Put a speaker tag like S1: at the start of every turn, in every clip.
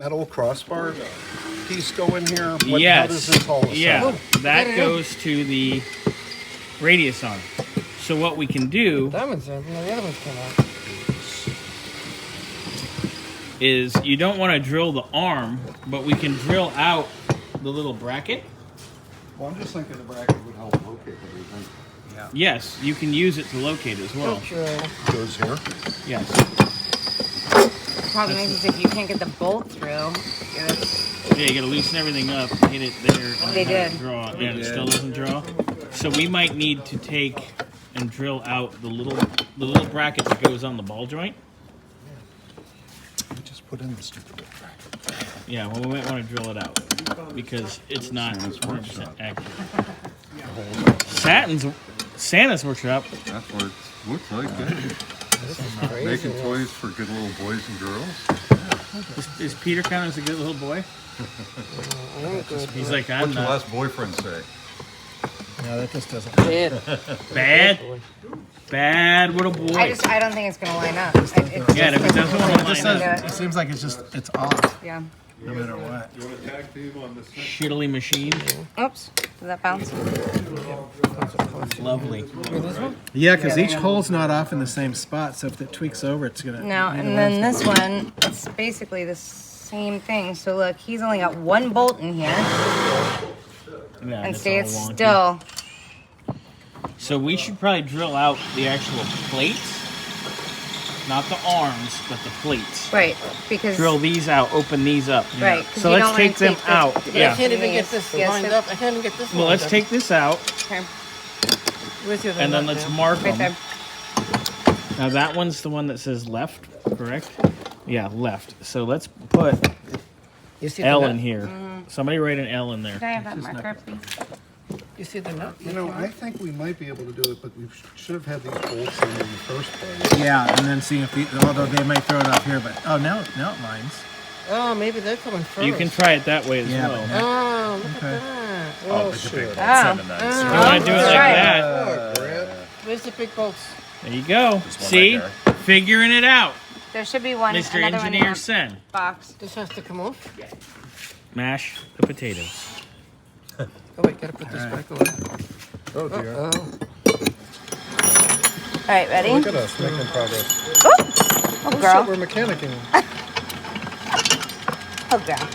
S1: metal crossbar piece go in here?
S2: Yes.
S1: How does this all assemble?
S2: Yeah, that goes to the radius arm. So what we can do
S3: That one's in. The other one's came out.
S2: is you don't want to drill the arm, but we can drill out the little bracket.
S1: Well, I'm just thinking the bracket would help locate everything.
S2: Yeah. Yes, you can use it to locate as well.
S1: Goes here.
S2: Yes.
S4: The problem is if you can't get the bolt through,
S2: Yeah, you gotta loosen everything up, hit it there, and
S4: They
S2: have it
S4: did.
S2: draw. Yeah, it still doesn't draw. So we might need to take and drill out the little bracket that goes on the ball joint.
S1: We just put in the stupid bracket.
S2: Yeah, well, we might want to drill it out because it's not 100% accurate. Santa's workshop.
S5: That's what it looks like. Making toys for good little boys and girls.
S2: Is Peter count as a good little boy? He's like, I'm
S5: What's your
S2: not.
S5: last boyfriend say?
S3: No, that just doesn't.
S2: Bad little boy.
S4: I don't think it's gonna line up.
S2: Yeah, if it doesn't want to line up,
S3: It seems like it's off,
S4: Yeah.
S3: no matter what.
S5: You want a tag team on this thing?
S2: shittily machine.
S4: Oops. Did that bounce?
S2: Lovely.
S3: Yeah, because each hole's not off in the same spot, so if it tweaks over, it's gonna.
S4: No, and then this one, it's basically the same thing. So look, he's only got one bolt in here,
S2: Yeah,
S4: and
S2: it's
S4: see,
S2: all
S4: it's
S2: wonky.
S4: still.
S2: So we should probably drill out the actual plates, not the arms, but the plates.
S4: Right, because
S2: Drill these out, open these up.
S4: right. 'cause
S2: So
S4: you
S2: let's
S4: don't wanna
S2: take them
S4: the-
S2: out.
S4: the-
S2: Yeah.
S3: I can't even get this
S4: Yes,
S3: lined
S4: yes.
S3: up. I can't even get this.
S2: Well, let's take this out,
S4: Okay,
S3: Where's the other
S2: and then
S3: nut
S2: let's
S3: now?
S2: mark
S4: right
S2: them.
S4: there.
S2: Now that one's the one that says left, correct? Yeah, left. So let's put
S3: You see the
S2: L
S3: nut?
S2: in here. Somebody write an L in
S4: Can
S2: there.
S4: I have that marker, please?
S3: You see the nut?
S1: You know, I think we might be able to do it, but we should have had these bolts in the first place.
S3: Yeah, and then see if although they might throw it off here, but now it lines. Oh, maybe they're coming first.
S2: You can try it that way as
S3: Yeah,
S2: well.
S3: but
S2: You
S3: Oh, look at that.
S4: Oh.
S2: want to do it like that?
S3: Where's the big bolts?
S2: There you go. See? Figuring it out.
S4: There should be one.
S2: Mr.
S4: Another one in
S2: Engineer
S4: that
S2: Sen.
S4: box.
S3: This has to come off.
S2: Mash the potatoes.
S3: Oh wait, gotta put this back away.
S1: Oh dear.
S3: Oh,
S4: All right, ready?
S1: Look at us making progress.
S4: Oh, girl.
S1: We're mechanicking.
S4: Oh, girl.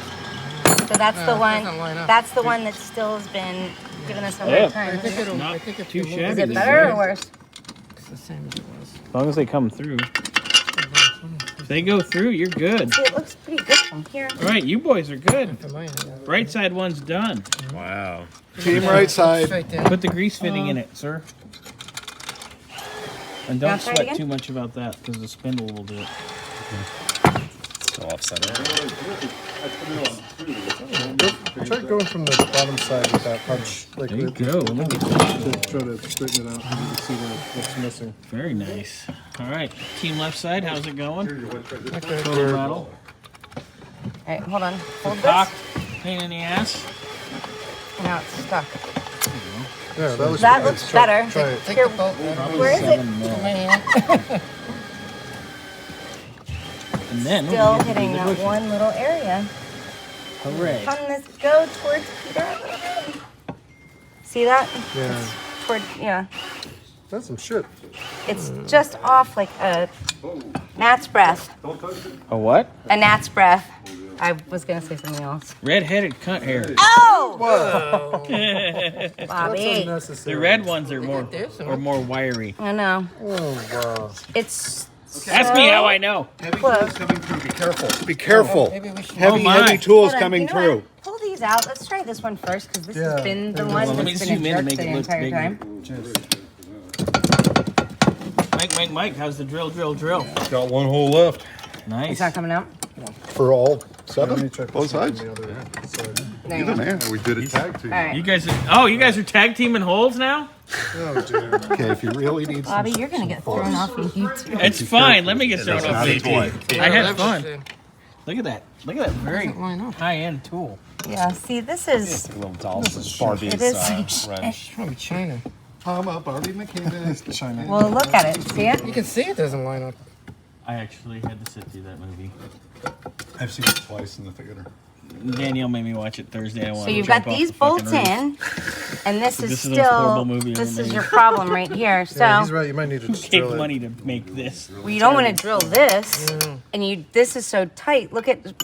S4: So that's the
S3: No, it
S4: one.
S3: doesn't line up.
S4: That's the one that still has been giving us a
S2: Yeah.
S4: hard time.
S3: I think it'll.
S2: Not
S3: I think if
S2: too
S3: you move
S2: shabby.
S4: Is
S3: it,
S4: it better or worse?
S3: it's the same as it was.
S2: As long as they come through. If they go through, you're good.
S4: See, it looks pretty good from here.
S2: All right, you boys are good.
S3: For mine,
S2: Right side one's done.
S6: Wow.
S1: Team right side.
S3: Straight down.
S2: Put the grease fitting in it, sir. And don't
S4: Now try it
S2: sweat
S4: again?
S2: too much about that because the spindle will do it.
S6: Still off center.
S1: Try going from the bottom side with that punch. Like
S2: There you go. Look at
S1: to try to straighten it out. You can see what's missing.
S2: Very nice. All right, team left side, how's it going?
S3: Okay.
S2: Total rattle.
S4: All right, hold on. Hold
S2: Cock,
S4: this.
S2: pain in the ass.
S4: Now it's stuck.
S1: Yeah,
S4: That looks better.
S1: Try it.
S3: Take
S4: Here,
S3: the bolt.
S4: where is it?
S2: And then
S4: Still
S2: we'll get
S4: hitting
S2: the
S4: that
S2: bushes.
S4: one little area.
S2: Hooray.
S4: Come this go towards Peter. See that?
S1: Yeah.
S4: Toward, yeah.
S1: That's some shit.
S4: It's just off like a gnat's breath.
S2: A what?
S4: A gnat's breath. I was gonna say something else.
S2: Red-headed cunt hair.
S4: Oh,
S1: That's
S4: Bobby!
S1: unnecessary.
S2: The red ones are more
S3: There's some.
S2: wiry.
S4: I know.
S1: Oh wow.
S4: It's
S2: Ask me how I know.
S1: Heavy
S4: Close.
S1: tools coming through. Be careful. Be careful.
S3: Maybe we should.
S1: Heavy,
S2: Oh, my.
S1: heavy tools
S4: Hold on,
S1: coming
S4: you know
S1: through.
S4: what? Pull these out. Let's try this one first because this
S1: Yeah.
S4: has been the
S1: Well,
S4: one
S2: let me
S4: that's
S2: zoom
S4: been
S2: in
S4: a
S2: and
S4: jerk
S2: make
S4: the
S2: it look
S4: entire
S2: bigger.
S4: time.
S2: Mike, how's the drill?
S5: Got one hole left.
S2: Nice.
S4: It's not coming out.
S1: For all
S6: Let me
S1: seven?
S6: check
S1: Both
S6: this one
S1: sides?
S6: on the other side.
S4: There you
S1: Either
S4: go.
S1: man.
S5: We did a tag team.
S4: All right,
S2: You guys are tag teaming holes now?
S1: Oh dear. Okay, if you really need some.
S4: Bobby, you're gonna get thrown off in heat too.
S2: It's fine. Let me get thrown
S6: That's
S2: off
S6: not a
S2: the
S6: toy.
S2: I had
S3: That's
S2: fun.
S3: the-
S2: Look at that very
S3: Doesn't line up.
S2: high-end tool.
S4: Yeah. See, this is.
S6: Little dolls, Barbie's
S4: It is.
S6: wrench.
S3: Probably China.
S1: I'm a Barbie mechanic. China.
S4: Well, look at it. See it?
S3: You can see it doesn't line up.
S2: I actually had to sit through that movie.
S5: I've seen it twice in the theater.
S2: Danielle made me watch it Thursday. I
S4: So
S2: wanted
S4: you've
S2: to jump
S4: got
S2: off
S4: these
S2: the fucking
S4: bolts
S2: roof.
S4: in, and this is
S2: This is the most
S4: still
S2: horrible movie
S4: this
S2: ever
S4: is
S2: made.
S4: your problem right here. So
S1: Yeah, he's right. You might need to just
S2: Take
S1: drill it.
S2: money to make this.
S4: well, you don't want to drill this, and this is so tight. Look at